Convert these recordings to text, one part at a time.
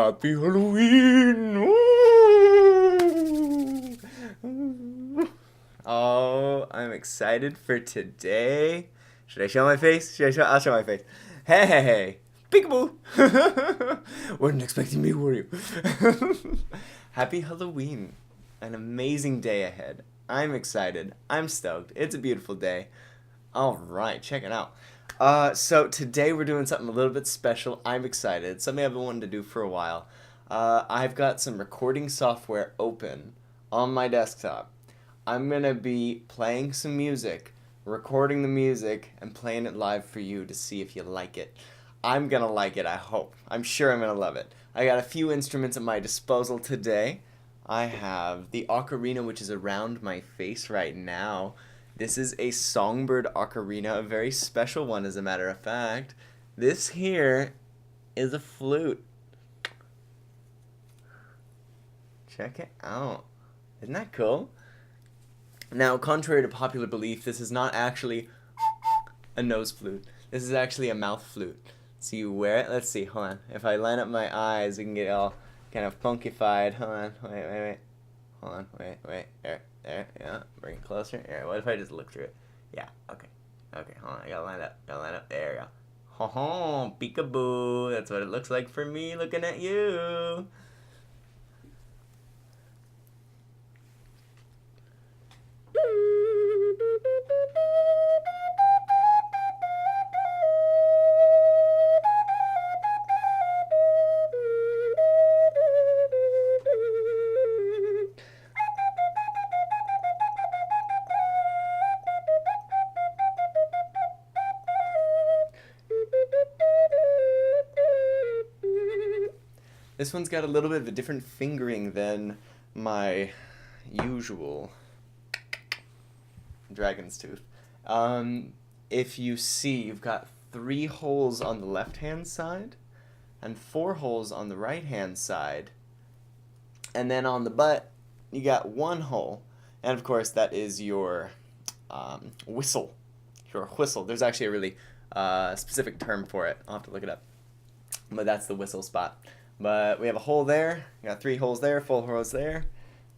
Happy Halloween! Ooh. Oh, I'm excited for today. Should I show my face? I'll show my face. Hey, hey, hey. Peekaboo! Weren't expecting me, were you? Happy Halloween. An amazing day ahead. I'm excited. I'm stoked. It's a beautiful day. All right, check it out. So today we're doing something a little bit special. I'm excited. Something I've been wanting to do for a while. I've got some recording software open on my desktop. I'm gonna be playing some music, recording the music, and playing it live for you to see if you like it. I'm gonna like it, I hope. I'm sure I'm gonna love it. I got a few instruments at my disposal today. I have the ocarina, which is around my face right now. This is a songbird ocarina, a very special one, as a matter of fact. This here is a flute. Check it out. Isn't that cool? Now, contrary to popular belief, this is not actually a nose flute. This is actually a mouth flute. So you wear it. Let's see. Hold on. If I line up my eyes, we can get all kind of funkified. Hold on. Wait. Hold on. Wait. There. Yeah. Bring it closer. Here. What if I just look through it? Yeah. Okay. Hold on. I gotta line up. There we go. Ho ho. Peekaboo. That's what it looks like for me looking at you. This one's got a little bit of a different fingering than my usual dragon's tooth. If you see, you've got 3 holes on the left-hand side and 4 holes on the right-hand side. And then on the butt, you got 1 hole. And of course, that is your whistle. Your whistle. There's actually a really specific term for it. I'll have to look it up. But that's the whistle spot. But we have a hole there, we got 3 holes there, 4 holes there,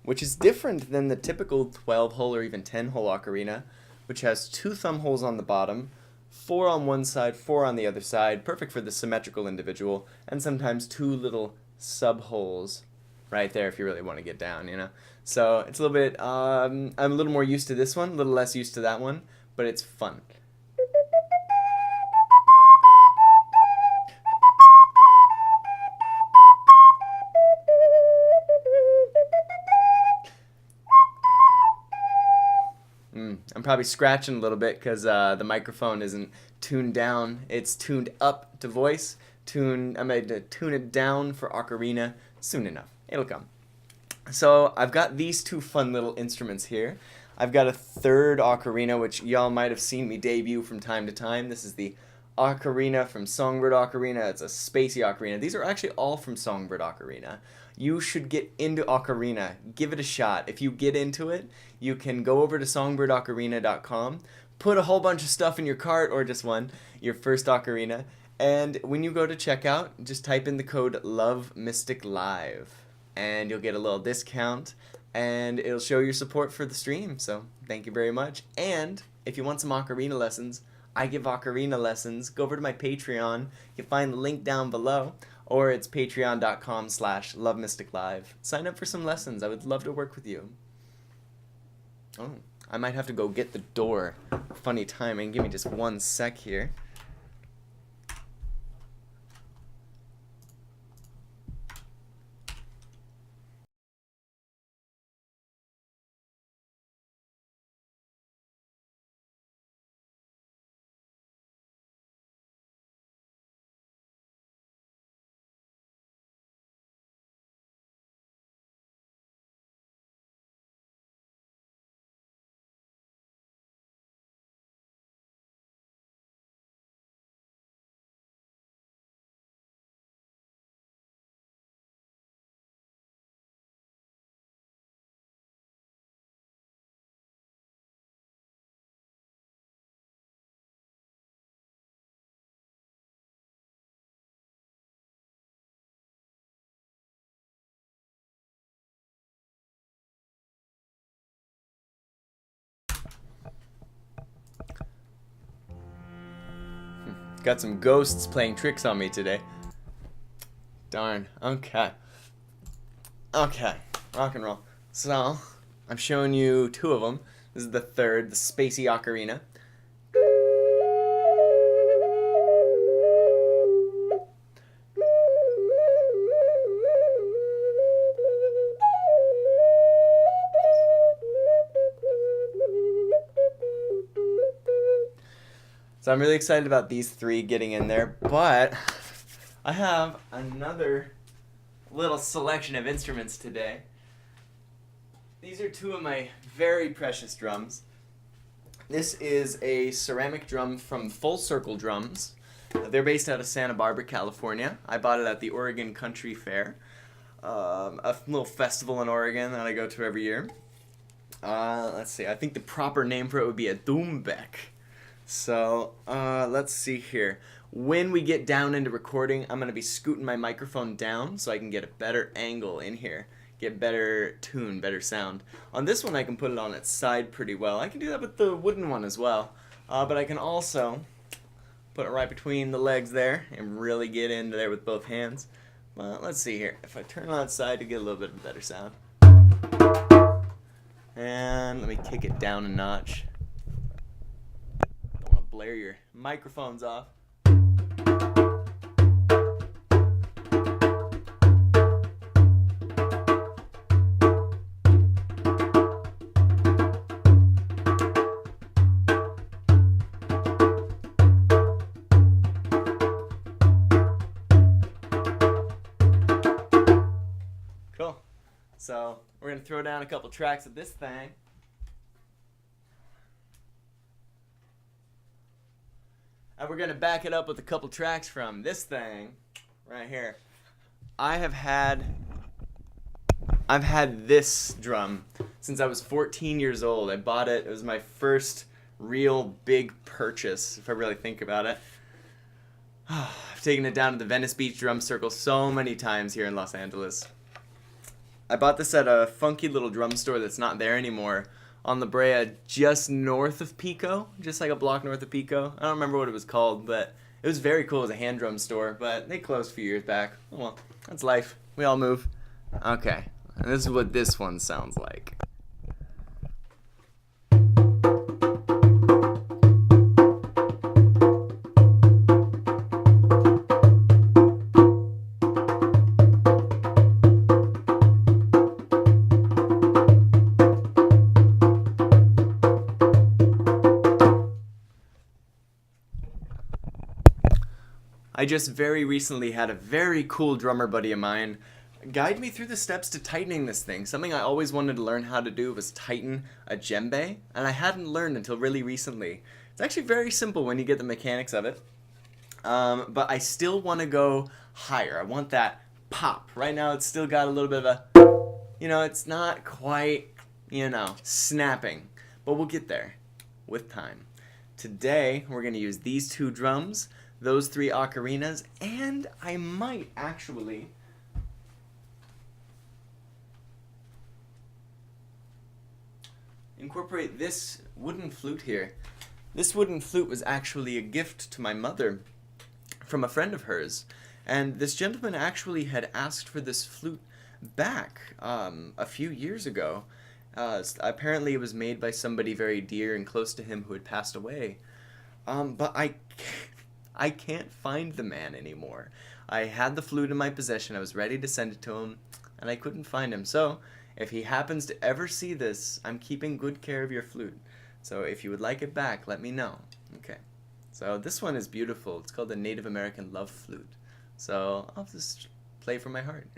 which is different than the typical 12-hole or even 10-hole ocarina, which has 2 thumb holes on the bottom, 4 on one side, 4 on the other side, perfect for the symmetrical individual, and sometimes 2 little sub-holes right there if you really want to get down, you know? So it's a little bit, I'm a little more used to this one, a little less used to that one, but it's fun. I'm probably scratching a little bit because the microphone isn't tuned down. It's tuned up to voice. I'm going to tune it down for ocarina soon enough. It'll come. So I've got these 2 fun little instruments here. I've got a third ocarina, which y'all might have seen me debut from time to time. This is the ocarina from Songbird Ocarina. It's a spacey ocarina. These are actually all from Songbird Ocarina. You should get into ocarina. Give it a shot. If you get into it, you can go over to songbirdocarina.com, put a whole bunch of stuff in your cart, or just one, your first ocarina, and when you go to checkout, just type in the code LoveMysticLive, and you'll get a little discount, and it'll show your support for the stream, so thank you very much. And if you want some ocarina lessons, I give ocarina lessons. Go over to my Patreon. You can find the link down below, or it's patreon.com/LoveMysticLive. Sign up for some lessons. I would love to work with you. Oh, I might have to go get the door. Funny timing. Give me just 1 sec here. Got some ghosts playing tricks on me today. Darn. Okay. Okay. Rock and roll. So, I'm showing you two of them. This is the third, the Spacey Ocarina. So I'm really excited about these three getting in there, but I have another little selection of instruments today. These are two of my very precious drums. This is a ceramic drum from Full Circle Drums. They're based out of Santa Barbara, California. I bought it at the Oregon Country Fair, a little festival in Oregon that I go to every year. Let's see, I think the proper name for it would be a Doombeck. So, let's see here. When we get down into recording, I'm going to be scooting my microphone down so I can get a better angle in here. Get better tune, better sound. On this one, I can put it on its side pretty well. I can do that with the wooden one as well. But I can also put it right between the legs there and really get into there with both hands. Well, let's see here. If I turn it on its side to get a little bit of a better sound. And let me kick it down a notch. Blare your microphones off. Cool. So we're going to throw down a couple tracks of this thing. And we're going to back it up with a couple tracks from this thing right here. I've had this drum since I was 14 years old. I bought it. It was my first real big purchase, if I really think about it. I've taken it down to the Venice Beach Drum Circle so many times here in Los Angeles. I bought this at a funky little drum store that's not there anymore on La Brea, just north of Pico, just like a block north of Pico. I don't remember what it was called, but it was very cool. It was a hand drum store, but they closed a few years back. Oh well, that's life. We all move. Okay, and this is what this one sounds like. I just very recently had a very cool drummer buddy of mine guide me through the steps to tightening this thing. Something I always wanted to learn how to do was tighten a djembe, and I hadn't learned until really recently. It's actually very simple when you get the mechanics of it, but I still want to go higher. I want that pop. Right now it's still got a little bit of a, it's not quite, snapping, but we'll get there with time. Today we're going to use these two drums, those three ocarinas, and I might actually incorporate this wooden flute here. This wooden flute was actually a gift to my mother from a friend of hers, and this gentleman actually had asked for this flute back a few years ago. Apparently it was made by somebody very dear and close to him who had passed away, but I can't find the man anymore. I had the flute in my possession. I was ready to send it to him, and I couldn't find him. So, if he happens to ever see this, I'm keeping good care of your flute. So, if you would like it back, let me know. Okay. So, this one is beautiful. It's called the Native American Love Flute. So, I'll just play from my heart.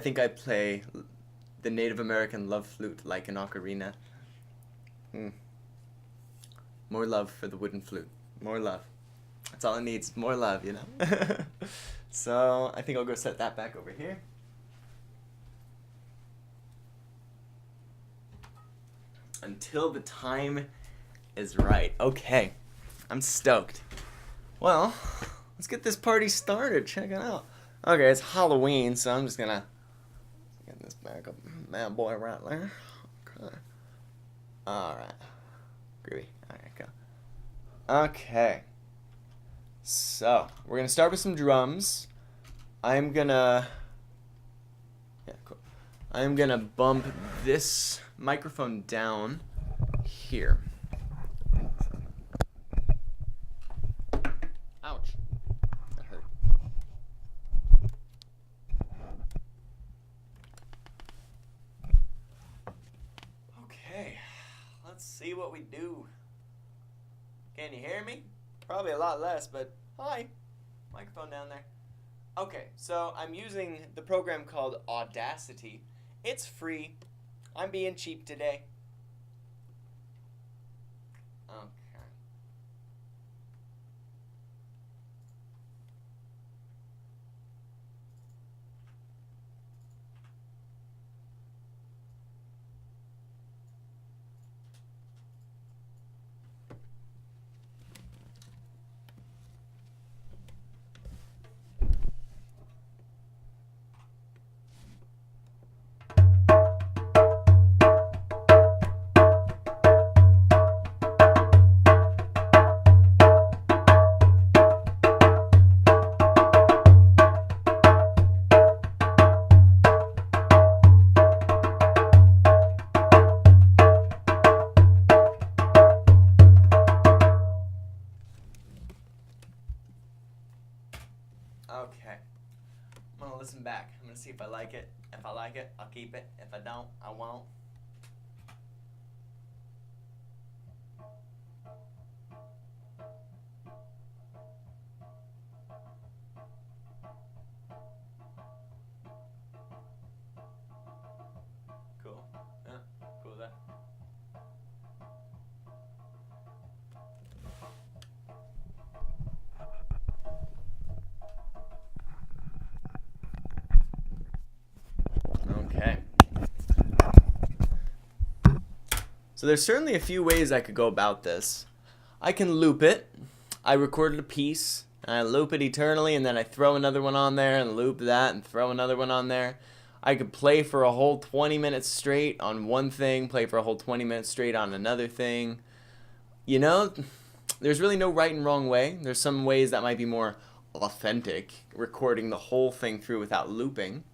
I think I play the Native American love flute like an ocarina. More love for the wooden flute. More love. That's all it needs. More love, you know? So I think I'll go set that back over here. Until the time is right. Okay. I'm stoked. Well, let's get this party started. Check it out. Okay, it's Halloween, so I'm just gonna get this back up. Bad boy right there. Okay. Alright. Groovy. Alright, go. Okay. So, we're gonna start with some drums. I'm gonna bump this microphone down here. Ouch. That hurt. Okay. Let's see what we do. Can you hear me? Probably a lot less, but hi. Microphone down there. Okay, so I'm using the program called Audacity. It's free. I'm being cheap today. Okay. Okay. I'm gonna listen back. I'm gonna see if I like it. If I like it, I'll keep it. If I don't, I won't. Cool. Yeah, cool with that. Okay. So there's certainly a few ways I could go about this. I can loop it. I recorded a piece, and I loop it eternally, and then I throw another one on there, and loop that, and throw another one on there. I could play for a whole 20 minutes straight on one thing, play for a whole 20 minutes straight on another thing. You know, there's really no right and wrong way. There's some ways that might be more authentic, recording the whole thing through without looping.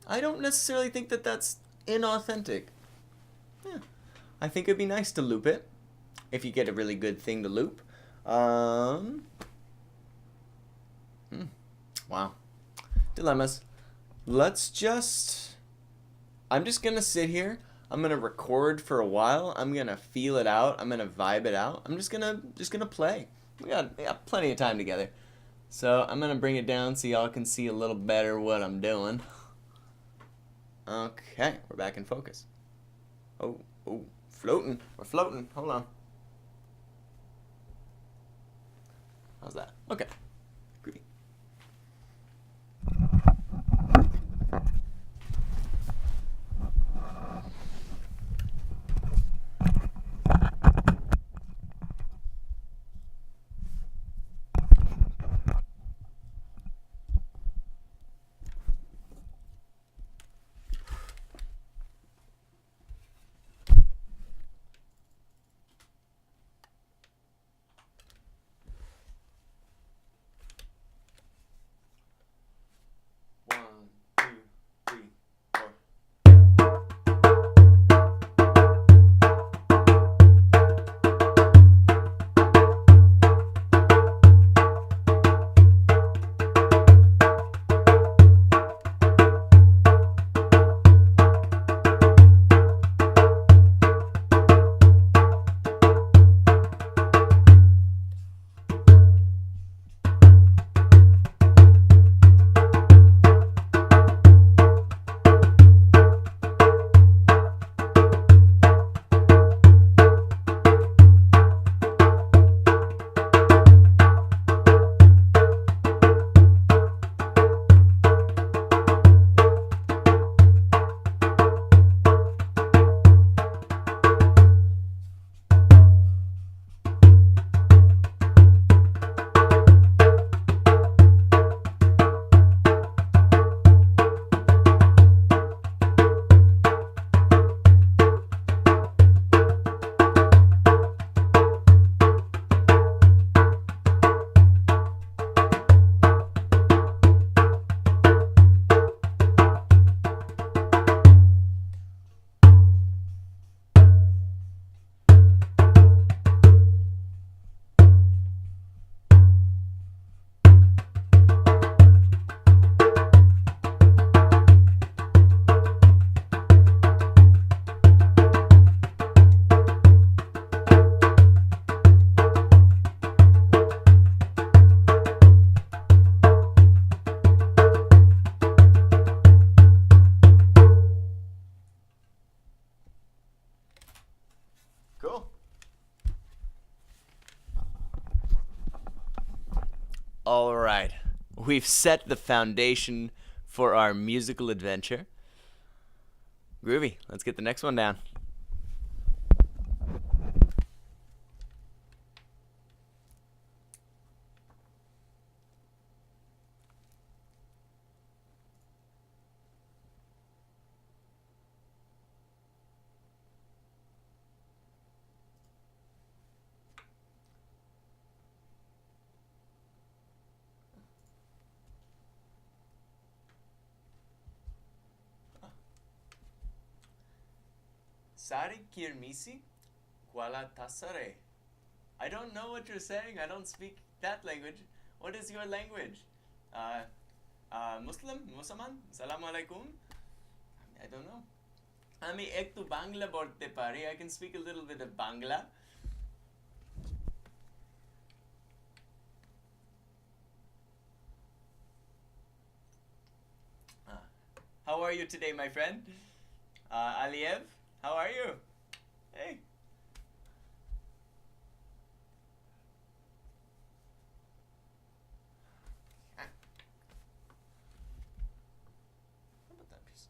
I don't necessarily think that that's inauthentic. Yeah. I think it'd be nice to loop it if you get a really good thing to loop. Wow. Dilemmas. I'm just gonna sit here. I'm gonna record for a while. I'm gonna feel it out. I'm gonna vibe it out. I'm just gonna play. We got plenty of time together. So I'm gonna bring it down so y'all can see a little better what I'm doing. Okay, we're back in focus. Oh, floating. We're floating. Hold on. How's that? Okay. Groovy. All right. We've set the foundation for our musical adventure. Groovy. Let's get the next one down. Sari kirmisi kuala tasare. I don't know what you're saying. I don't speak that language. What is your language? Muslim? Musaman? Salamu alaikum? I don't know. Ami ektu Bangla borte pari. I can speak a little bit of Bangla. How are you today, my friend? Aliev, how are you? Hey. How about that piece?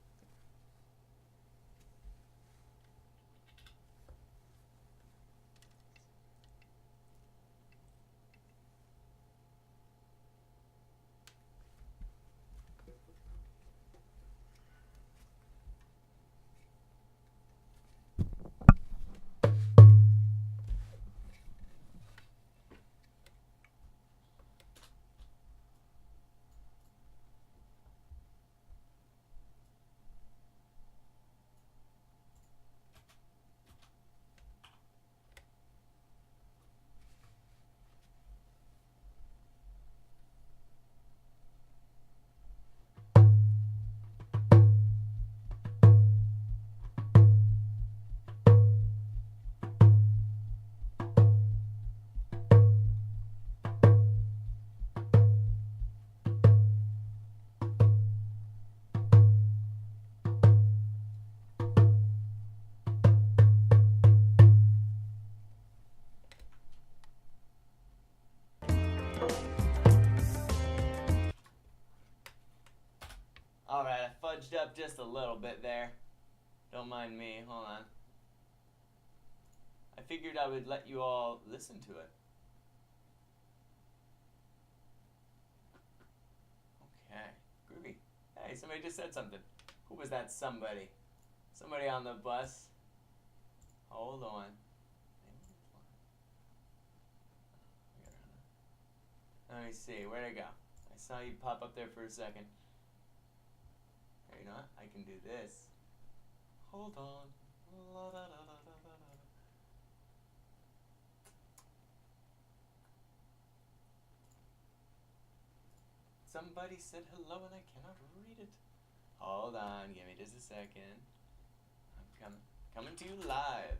Alright, I fudged up just a little bit there. Don't mind me. Hold on. I figured I would let you all listen to it. Okay. Groovy. Hey, somebody just said something. Who was that somebody? Somebody on the bus. Hold on. Let me see. Where'd it go? I saw you pop up there for a second. Here, you know what? I can do this. Hold on. La, da, da, da, da, da. Somebody said hello and I cannot read it. Hold on. Give me just a second. I'm coming to you live.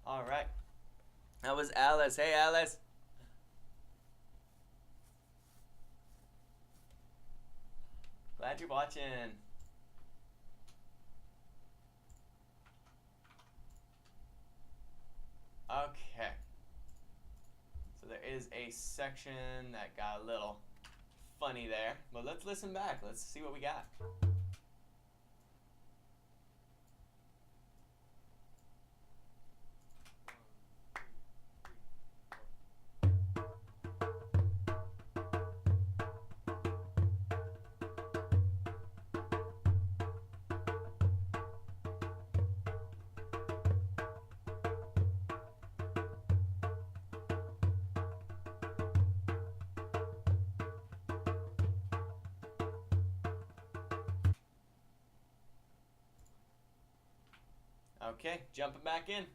All right. That was Alice. Hey, Alice. Glad you're watching. Okay. So there is a section that got a little funny there, but let's listen back. Let's see what we got. Okay, jumping back in.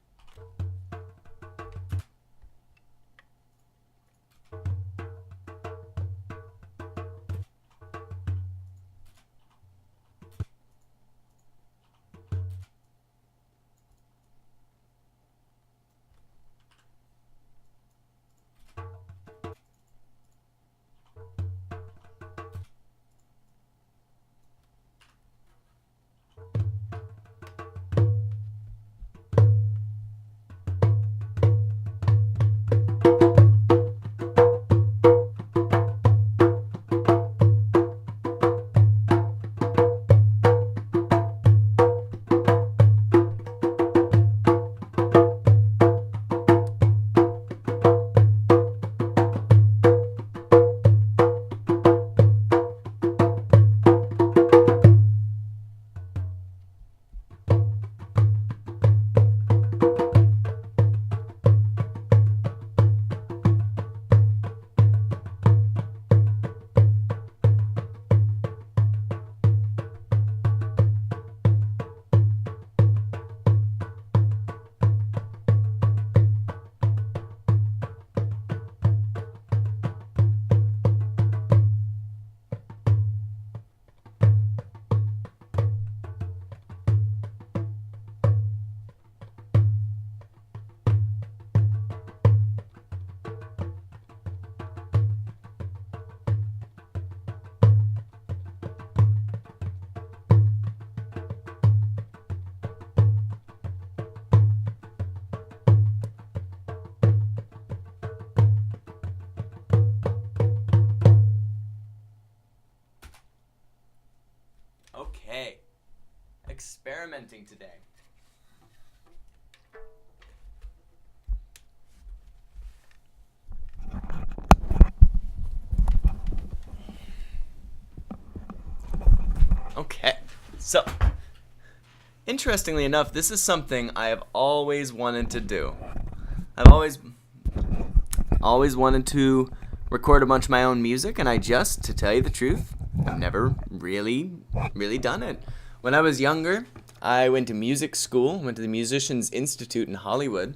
experimenting today. Okay, so interestingly enough, this is something I have always wanted to do. I've always wanted to record a bunch of my own music, and to tell you the truth, I've never really done it. When I was younger, I went to music school, went to the Musicians Institute in Hollywood.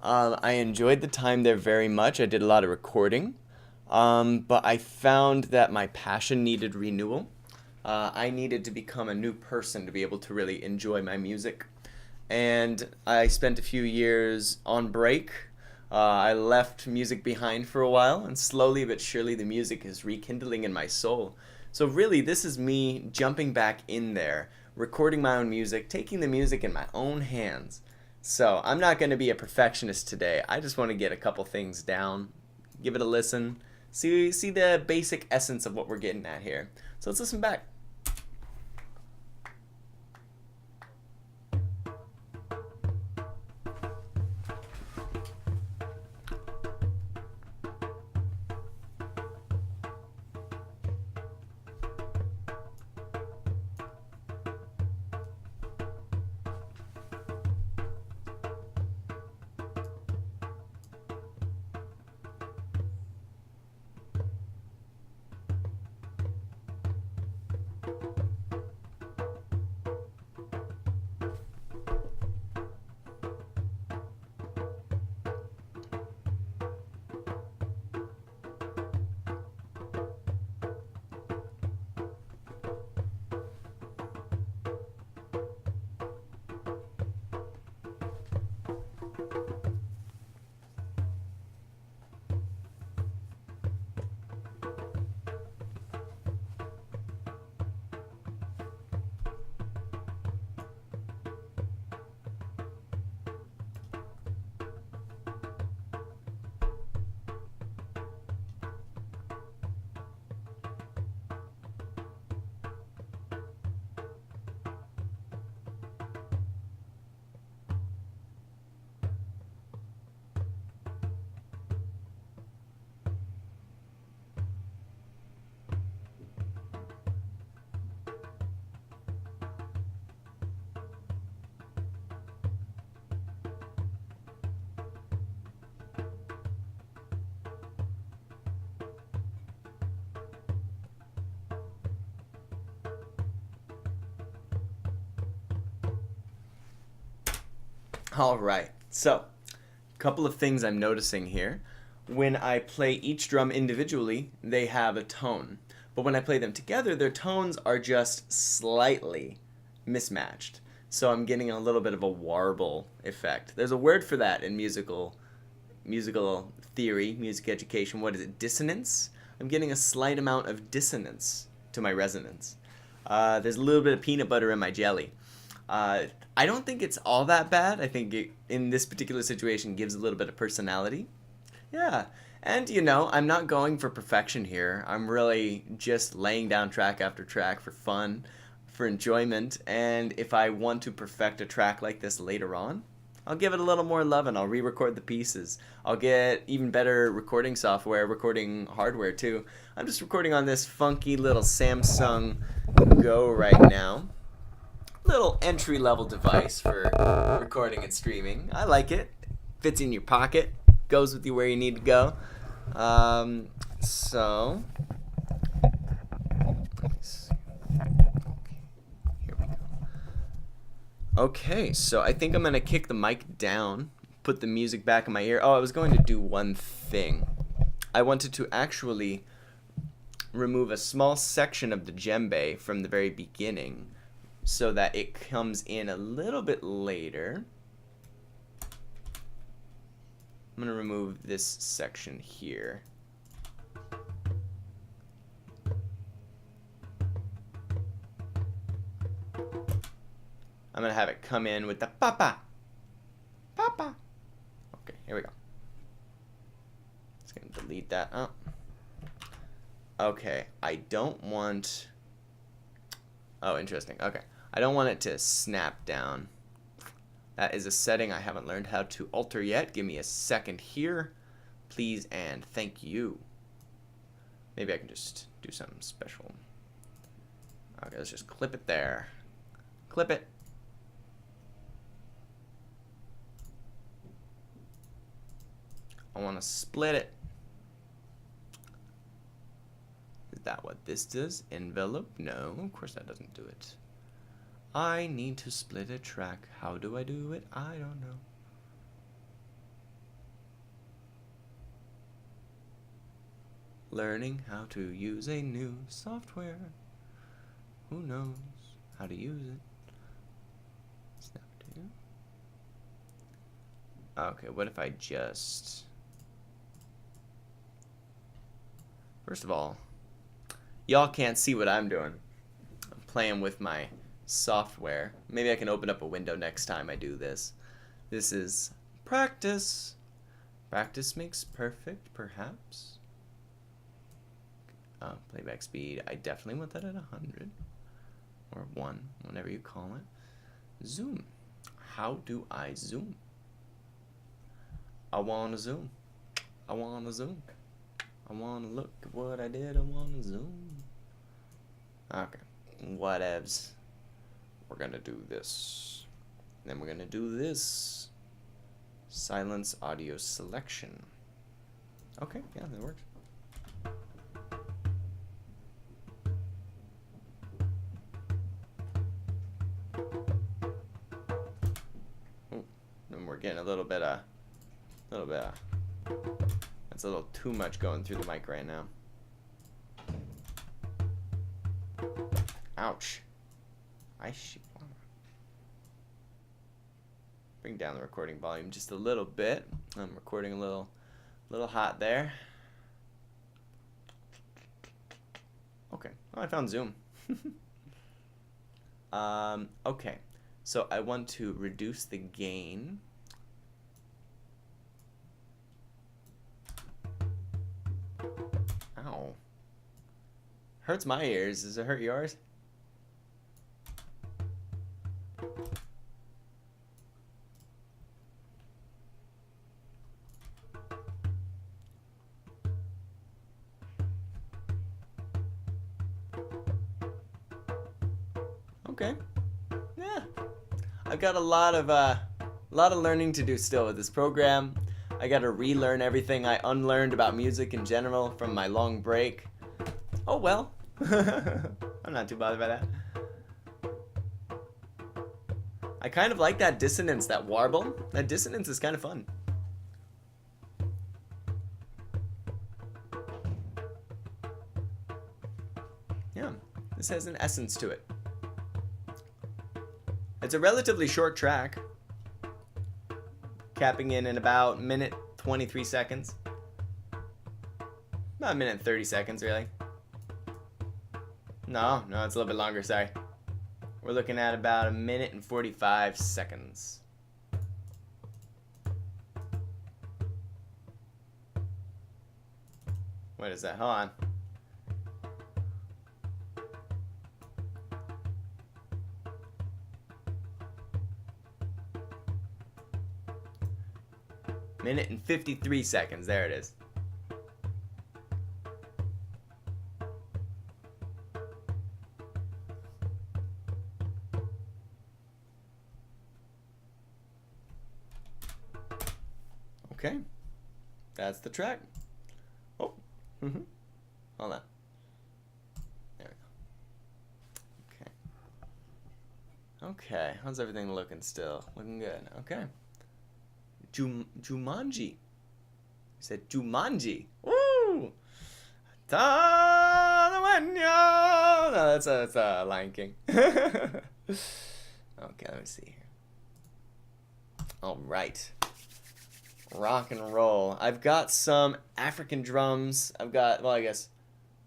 I enjoyed the time there very much. I did a lot of recording, but I found that my passion needed renewal. I needed to become a new person to be able to really enjoy my music. And I spent a few years on break. I left music behind for a while, and slowly but surely the music is rekindling in my soul. So really, this is me jumping back in there, recording my own music, taking the music in my own hands. So I'm not going to be a perfectionist today. I just want to get a couple things down, give it a listen, see the basic essence of what we're getting at here. So let's listen back. All right, so a couple of things I'm noticing here. When I play each drum individually, they have a tone. But when I play them together, their tones are just slightly mismatched. So I'm getting a little bit of a warble effect. There's a word for that in musical theory, music education. What is it? Dissonance? I'm getting a slight amount of dissonance to my resonance. There's a little bit of peanut butter in my jelly. I don't think it's all that bad. I think it, in this particular situation, gives a little bit of personality. Yeah. And, I'm not going for perfection here. I'm really just laying down track after track for fun, for enjoyment. And if I want to perfect a track like this later on, I'll give it a little more love and I'll re-record the pieces. I'll get even better recording software, recording hardware too. I'm just recording on this funky little Samsung Go right now. Little entry-level device for recording and streaming. I like it. Fits in your pocket. Goes with you where you need to go. So here we go. Okay, so I think I'm gonna kick the mic down, put the music back in my ear. Oh, I was going to do one thing. I wanted to actually remove a small section of the djembe from the very beginning, so that it comes in a little bit later. I'm going to remove this section here. I'm going to have it come in with the papa. Papa. Okay, here we go. Just going to delete that up. Okay, I don't want... Oh, interesting. Okay. I don't want it to snap down. That is a setting I haven't learned how to alter yet. Give me a second here, please and thank you. Maybe I can just do something special. Okay, let's just clip it there. Clip it. I want to split it. Is that what this does? Envelope? No, of course that doesn't do it. I need to split a track. How do I do it? I don't know. Learning how to use a new software. Who knows how to use it? Snap to. Okay, what if I just... First of all, y'all can't see what I'm doing. I'm playing with my software. Maybe I can open up a window next time I do this. This is practice. Practice makes perfect, perhaps. Playback speed, I definitely want that at 100. Or 1, whatever you call it. Zoom. How do I zoom? I want to zoom. I want to zoom. I want to look at what I did. I want to zoom. Okay. Whatevs. We're going to do this. Then we're going to do this. Silence audio selection. Okay, yeah, that works. We're getting a little bit that's a little too much going through the mic right now. Ouch. Bring down the recording volume just a little bit. I'm recording a little hot there. Okay. Oh, I found Zoom. Okay. So I want to reduce the gain. Ow. Hurts my ears. Does it hurt yours? Okay. Yeah. I've got a lot of learning to do still with this program. I got to relearn everything I unlearned about music in general from my long break. Oh well. I'm not too bothered by that. I kind of like that dissonance, that warble. That dissonance is kind of fun. Yeah, this has an essence to it. It's a relatively short track, capping in about minute 23 seconds. About a minute and 30 seconds, really. No, it's a little bit longer, sorry. We're looking at about a minute and 45 seconds. What is that? Hold on. Minute and 53 seconds. There it is. Okay. That's the track. Oh. Hold on. There we go. Okay. How's everything looking still? Looking good. Okay. Jumanji. You said Jumanji. Woo! No, that's a Lion King. Okay, let me see here. All right. Rock and roll. I've got some African drums. I've got, well, I guess,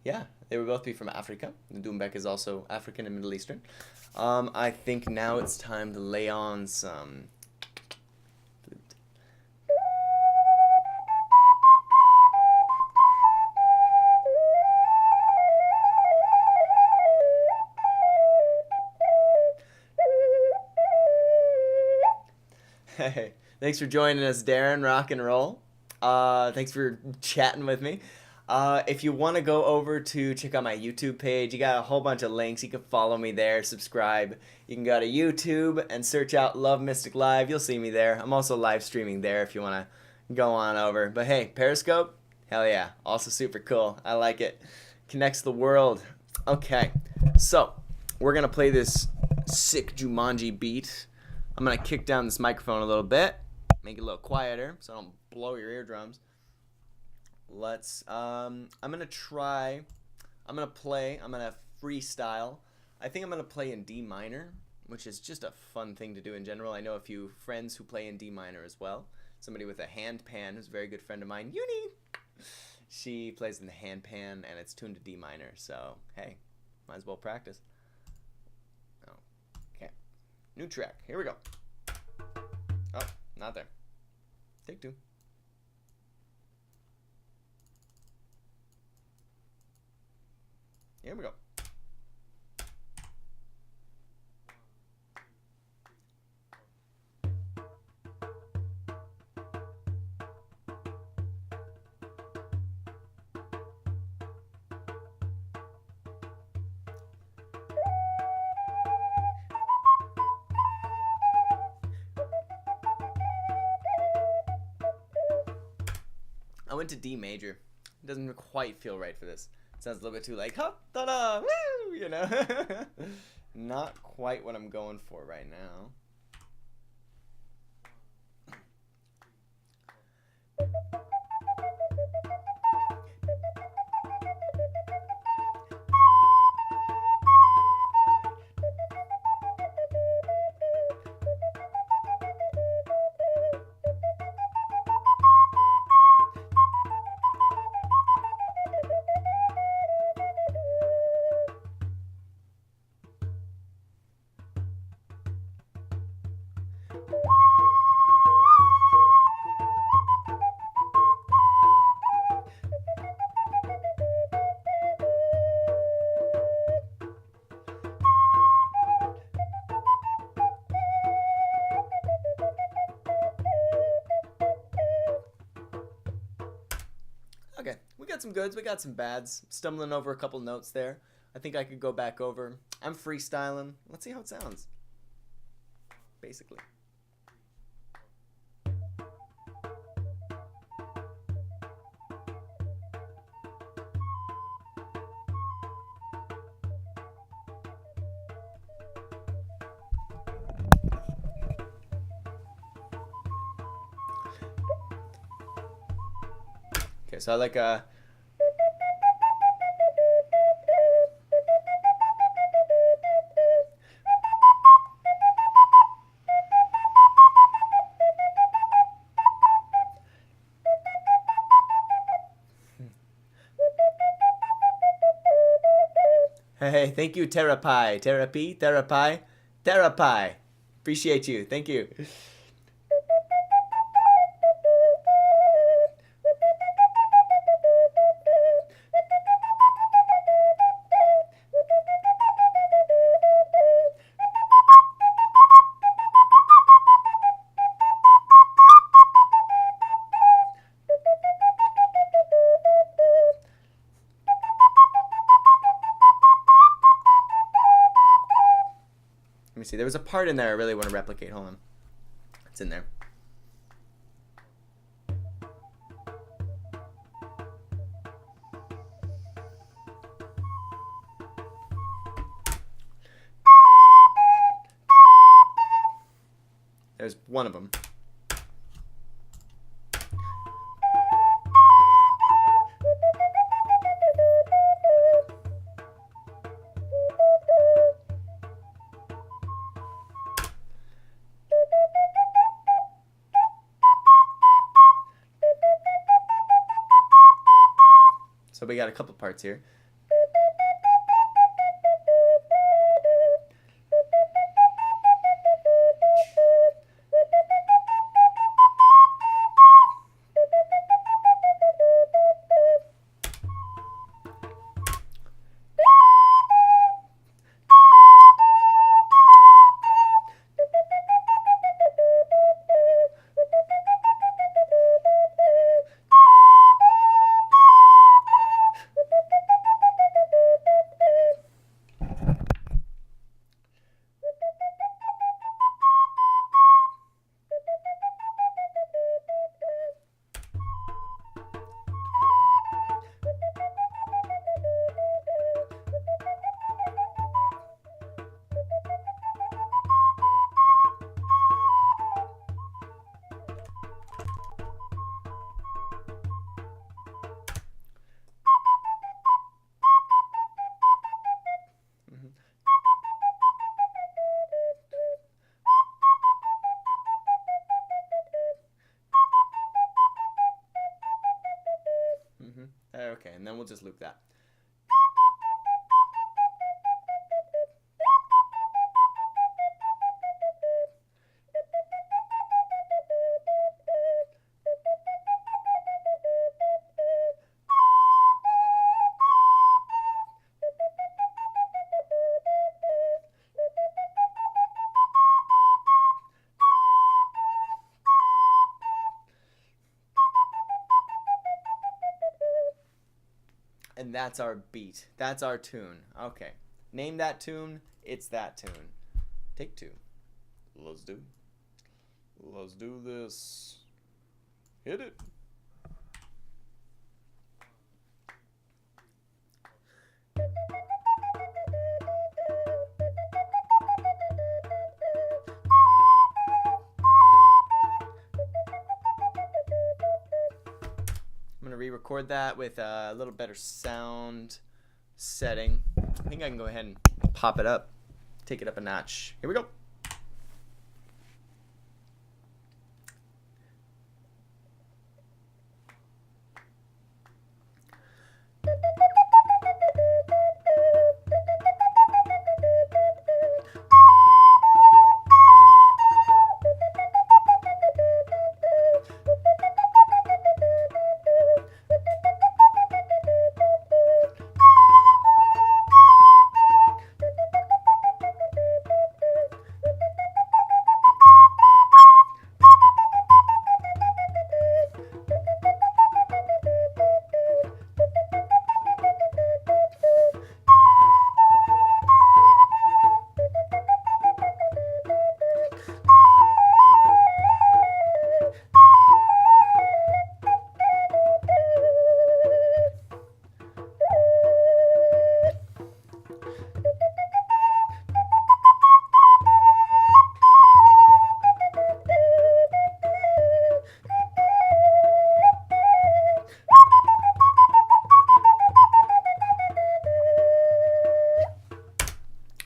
yeah, they would both be from Africa. The doumbek is also African and Middle Eastern. I think now it's time to lay on some flute. Hey, thanks for joining us, Darren. Rock and roll. Thanks for chatting with me. If you want to go over to check out my YouTube page, you got a whole bunch of links. You can follow me there, subscribe. You can go to YouTube and search out LoveMysticLive. You'll see me there. I'm also live streaming there if you want to go on over. But hey, Periscope, hell yeah. Also super cool. I like it. Connects the world. Okay, so we're going to play this sick Jumanji beat. I'm going to kick down this microphone a little bit, make it a little quieter so I don't blow your eardrums. I'm going to freestyle. I think I'm going to play in D minor, which is just a fun thing to do in general. I know a few friends who play in D minor as well. Somebody with a hand pan who's a very good friend of mine, Uni. She plays in the hand pan and it's tuned to D minor, so hey, might as well practice. Okay, new track, here we go. Oh, not there. Take two. Here we go. I went to D major. It doesn't quite feel right for this. It sounds a little bit too like, ha, da-da, woo, you know? Not quite what I'm going for right now. Okay, we got some goods, we got some bads. Stumbling over a couple notes there. I think I could go back over. I'm freestyling. Let's see how it sounds. Basically. Okay, so I like a... Hey, thank you, Therapy. Therapy. Appreciate you. Thank you. Let me see. There was a part in there I really want to replicate. Hold on. It's in there. There's one of them. So we got a couple parts here. Okay, and then we'll just loop that. And that's our beat. That's our tune. Okay. Name that tune. It's that tune. Take two. Let's do this. Hit it. I'm going to re-record that with a little better sound setting. I think I can go ahead and pop it up. Take it up a notch. Here we go.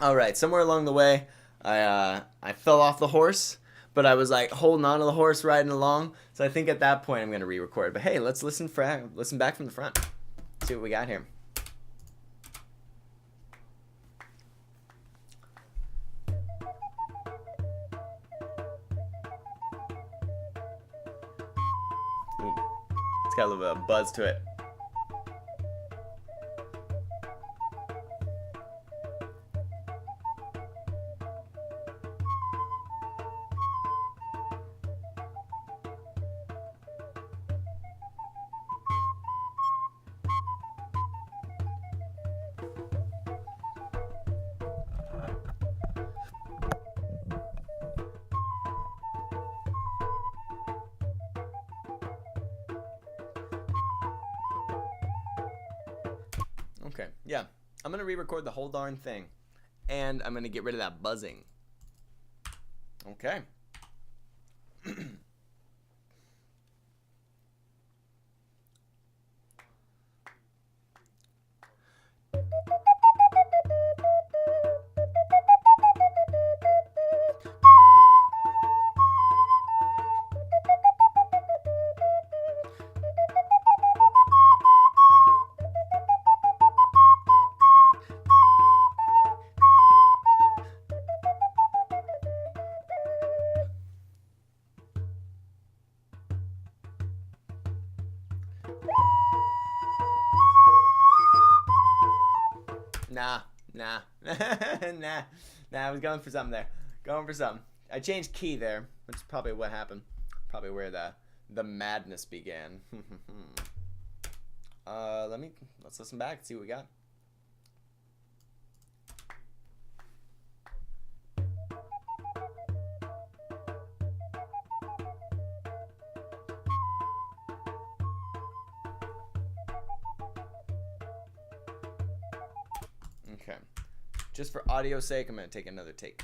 All right, somewhere along the way, I fell off the horse, but I was like holding on to the horse, riding along. So I think at that point I'm gonna re-record. But hey, let's listen back from the front. See what we got here. Ooh, it's got a little bit of buzz to it. Okay, yeah. I'm going to re-record the whole darn thing. And I'm going to get rid of that buzzing. Okay. Nah. I was going for something there. Going for something. I changed key there, which is probably what happened. Probably where the madness began. Let's listen back and see what we got. Okay. Just for audio's sake, I'm going to take another take.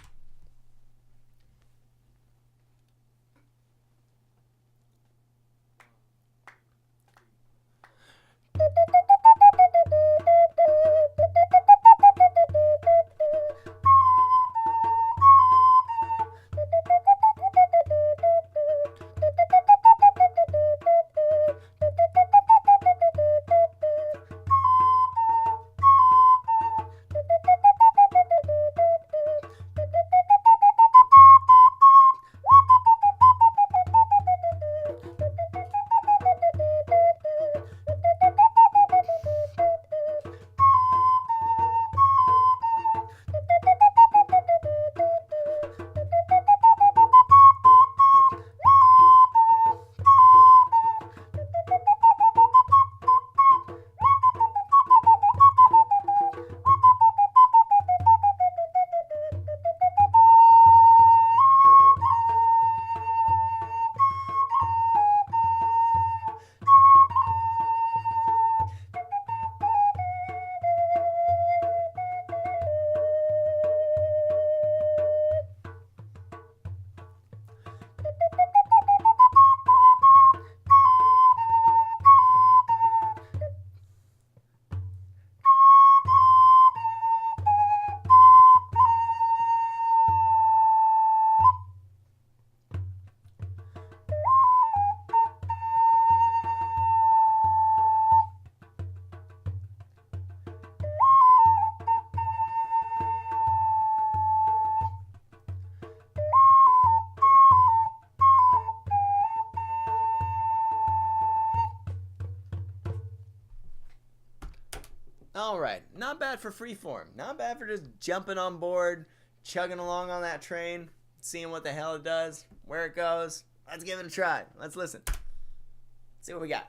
right. Not bad for freeform. Not bad for just jumping on board, chugging along on that train, seeing what the hell it does, where it goes. Let's give it a try. Let's listen. See what we got.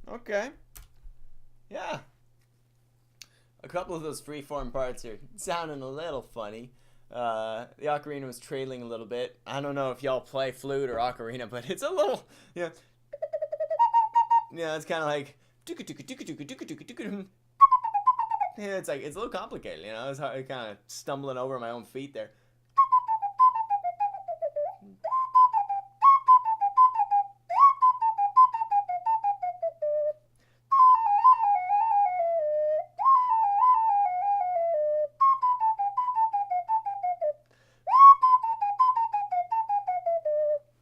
Okay. Yeah. A couple of those freeform parts are sounding a little funny. The ocarina was trailing a little bit. I don't know if y'all play flute or ocarina, but it's a little, it's kind of like, yeah, it's like, it's a little complicated, it's hard, kind of stumbling over my own feet there.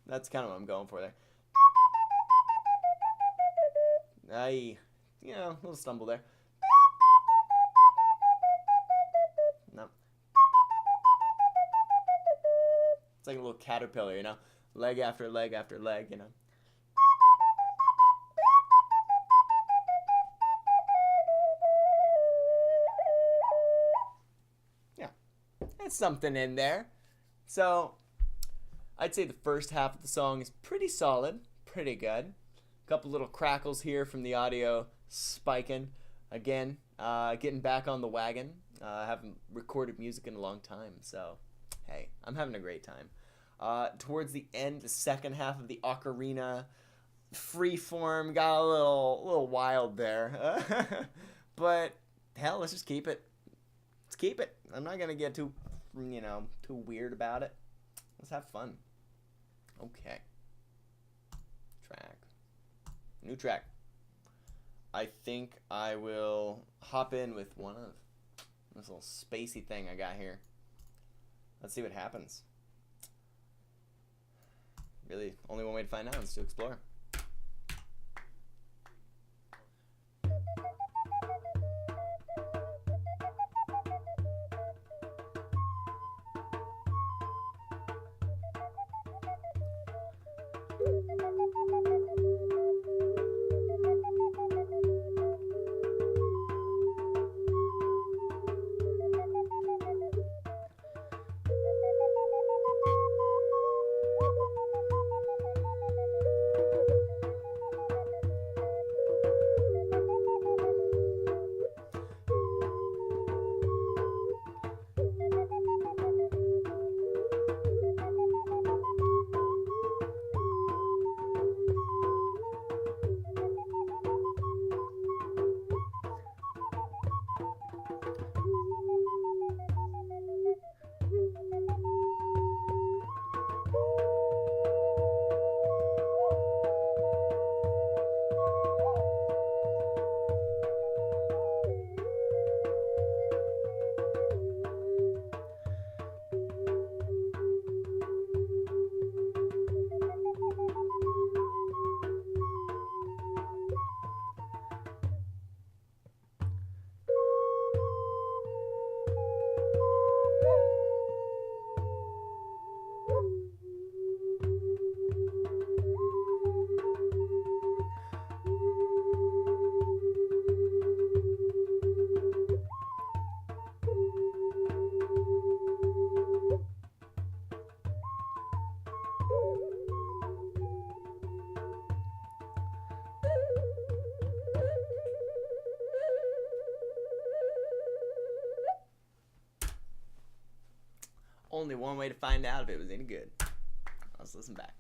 That's kind of what I'm going for there. A little stumble there. No. It's like a little caterpillar, leg after leg after leg, Yeah, there's something in there. So, I'd say the first half of the song is pretty solid, pretty good. A couple little crackles here from the audio spiking. Again, getting back on the wagon. I haven't recorded music in a long time, so hey, I'm having a great time. Towards the end, the second half of the ocarina, freeform got a little wild there. But hell, let's just keep it. Let's keep it. I'm not gonna get too weird about it. Let's have fun. Okay. Track. New track. I think I will hop in with one of this little spacey thing I got here. Let's see what happens. Really, only one way to find out is to explore. only one way to find out if it was any good. Let's listen back.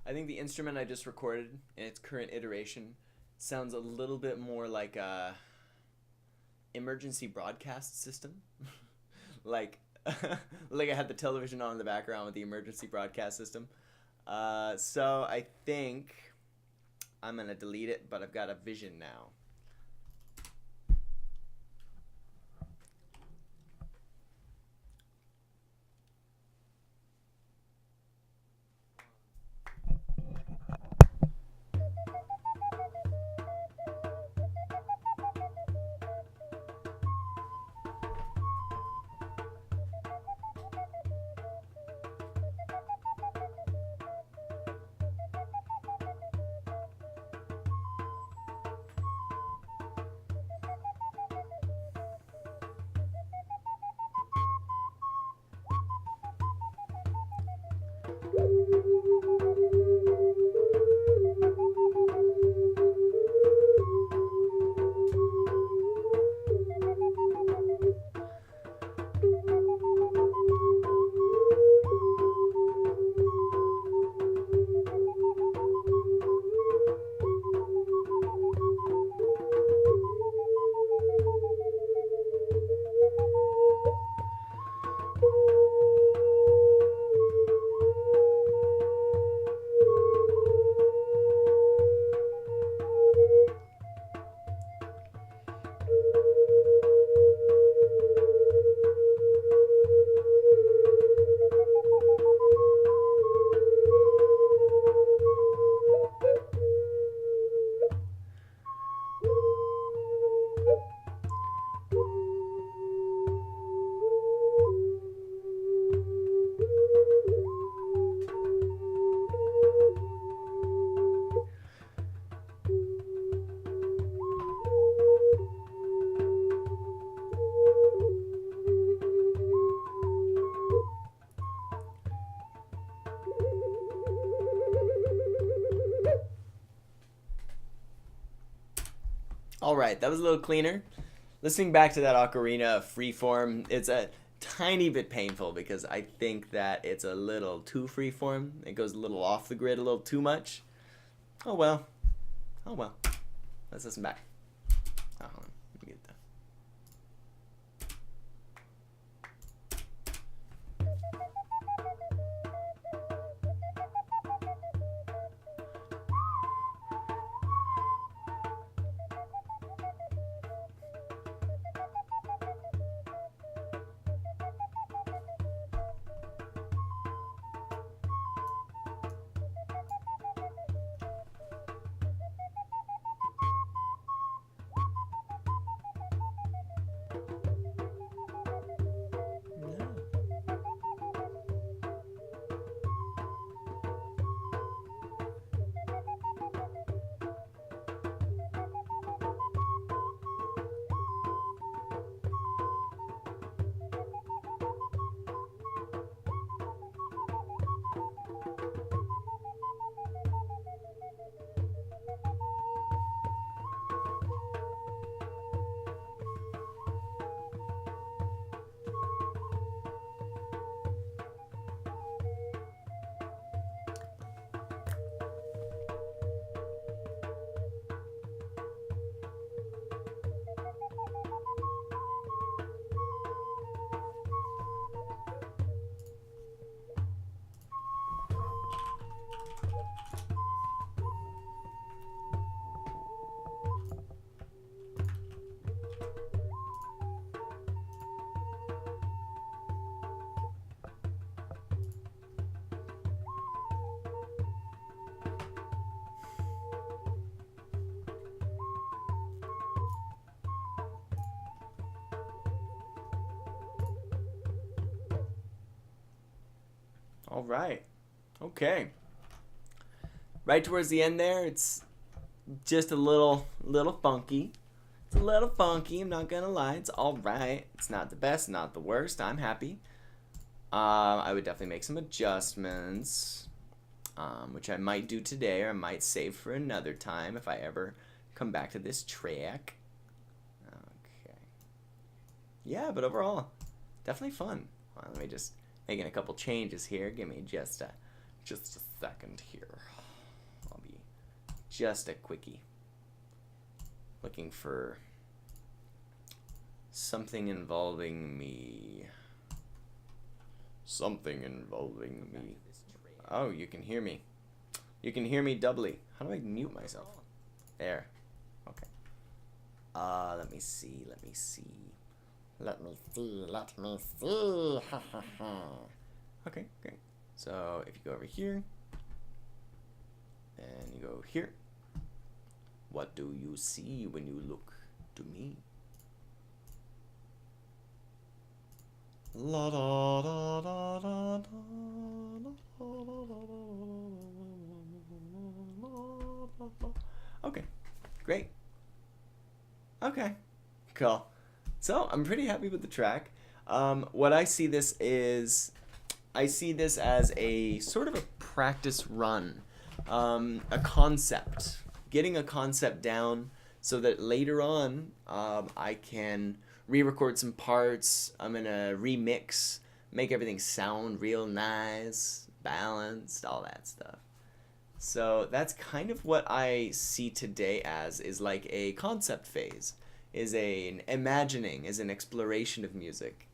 I think the instrument I just recorded in its current iteration sounds a little bit more like a emergency broadcast system. like like I had the television on in the background with the emergency broadcast system. So I think I'm gonna delete it, but I've got a vision now. All right, that was a little cleaner. Listening back to that Ocarina freeform, it's a tiny bit painful because I think that it's a little too freeform. It goes a little off the grid a little too much. Oh well. Oh well. Let's listen back. Oh, hold on. Let me get that. All right. Okay. Right towards the end there, it's just a little funky. It's a little funky, I'm not gonna lie. It's all right. It's not the best, not the worst. I'm happy. I would definitely make some adjustments, which I might do today, or I might save for another time if I ever come back to this track. Okay. Yeah, but overall, definitely fun. Well, let me just making a couple changes here. Give me just a second here. I'll be just a quickie. Looking for something involving me. Something involving me. Oh, you can hear me. You can hear me doubly. How do I mute myself? There. Okay. Let me see. Let me see. Let me see. Let me see. Ha ha ha. Okay, great. So if you go over here, and you go here, what do you see when you look to me? La da da da da da. Okay, great. Okay, cool. So I'm pretty happy with the track. What I see this is, I see this as a sort of a practice run, a concept, getting a concept down so that later on I can re-record some parts. I'm gonna remix, make everything sound real nice, balanced, all that stuff. So that's kind of what I see today as, is like a concept phase, is an imagining, is an exploration of music.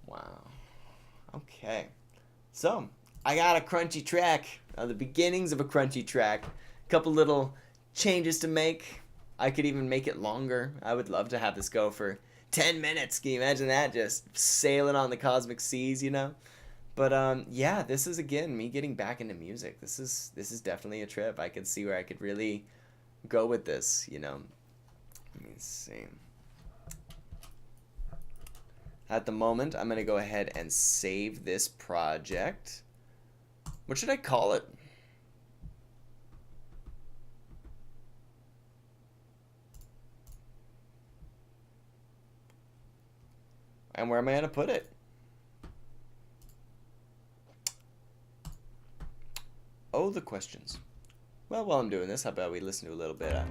Wow. Okay. So, I got a crunchy track, the beginnings of a crunchy track. A couple little changes to make. I could even make it longer. I would love to have this go for 10 minutes. Can you imagine that? Just sailing on the cosmic seas, you know? But yeah, this is again me getting back into music. This is definitely a trip. I could see where I could really go with this, you know. Let me see. At the moment, I'm going to go ahead and save this project. What should I call it? And where am I going to put it? Oh, the questions. Well, while I'm doing this, how about we listen to a little bit of...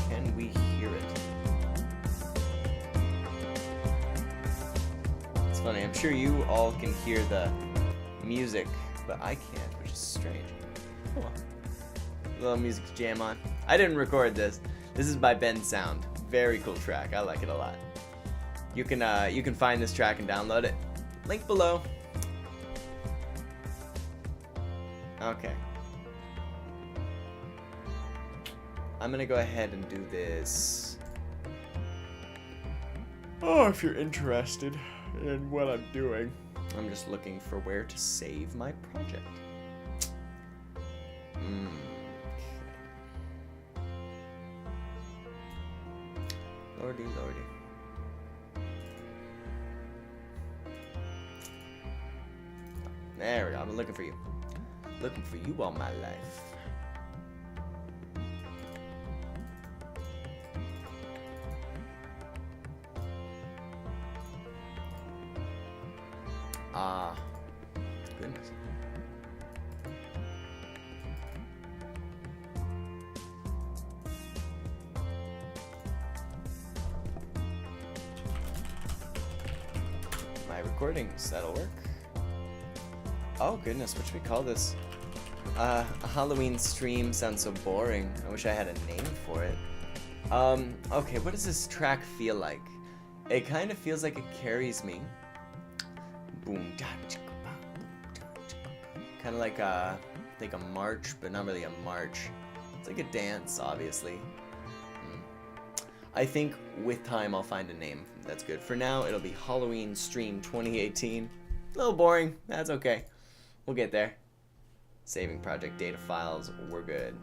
Can we hear it? It's funny, I'm sure you all can hear the music, but I can't, which is strange. Oh well. Little music to jam on. I didn't record this. This is by Ben Sound. Very cool track. I like it a lot. You can find this track and download it. Link below. Okay. I'm gonna go ahead and do this. Oh, if you're interested in what I'm doing. I'm just looking for where to save my project. Lordy, lordy. There we go. I'm looking for you. Looking for you all my life. Ah, goodness. My recordings, that'll work. Oh goodness, what should we call this? A Halloween stream sounds so boring. I wish I had a name for it. Okay, what does this track feel like? it kind of feels like it carries me. Boom. Kind of like a march, but not really a march. It's like a dance, obviously. I think with time I'll find a name that's good. For now, it'll be Halloween Stream 2018. A little boring. That's okay. We'll get there. Saving project data files. We're good.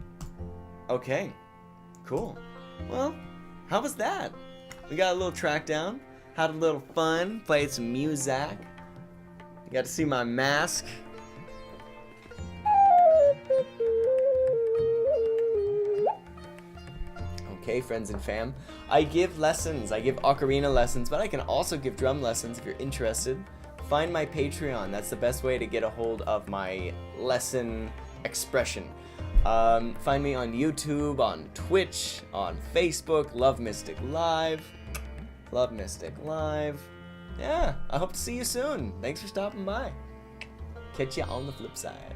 Okay. Cool. Well, how was that? We got a little track down. Had a little fun. Played some music. You got to see my mask. Okay, friends and fam. I give lessons. I give ocarina lessons, but I can also give drum lessons if you're interested. Find my Patreon. That's the best way to get a hold of my lesson expression. Find me on YouTube, on Twitch, on Facebook, LoveMysticLive. LoveMysticLive. Yeah, I hope to see you soon. Thanks for stopping by. Catch ya on the flip side.